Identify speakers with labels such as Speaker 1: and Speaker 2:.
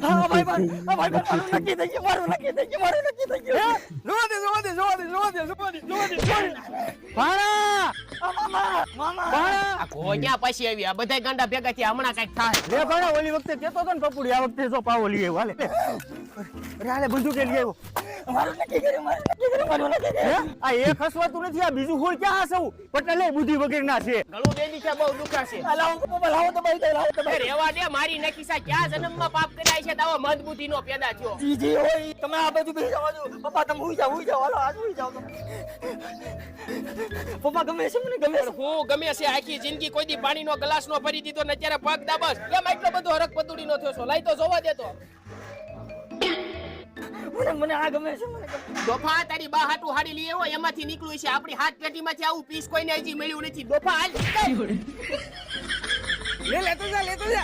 Speaker 1: હા ભાઈ મારું નક્કી થઈ ગયું મારું નક્કી થઈ ગયું ભાણા
Speaker 2: આ ઘોડિયા પછી આવી આ બધાય ગાંડા ભેગા થયા હમણાં કઈક થાય
Speaker 1: લે ભાણા ઓલી વખતે કેતો હતો ને પપુડી આ વખતે જો પાવો લઈ આવ્યો હાલે અરે હાલે બંદૂક લઈ આવ્યો મારું નક્કી કર્યું આ એક હસવાતું નથી આ બીજું હોય ક્યાં હસવું પટેલે બુદ્ધિ વગરના છે
Speaker 2: ગળું દે દીધા બહુ દુખાશે
Speaker 1: લાવો તો ભાઈ
Speaker 2: રેવા દે મારી નકીસા ક્યાં જન્મમાં પાપ કર્યા છે તાવો મદબુદ્ધિ નો પેદા થયો
Speaker 1: જી હોય તમે આ બાજુ બેસી જાવ પપ્પા તમે હુઈ જાવ હાલો આજ હુઈ જાવ પપ્પા ગમે છે મને ગમે છે
Speaker 2: હું ગમે છે આખી જિંદગી કોઈ દી પાણીનો ગ્લાસ નો ભરી દીધો ને અત્યારે પગ દાબસ કેમ એટલો બધો હરક પતુડી નો થયો છો લાઈ તો જોવા દેતો
Speaker 1: મને આ ગમે છે મને
Speaker 2: દોફા તારી બા હાટુ હાડી લઈ આવ્યો એમાંથી નીકળ્યું છે આપણી હાથ પેટીમાંથી આવું પીસ કોઈને હજી મળ્યું નથી દોફા હાલ
Speaker 1: લેતો જા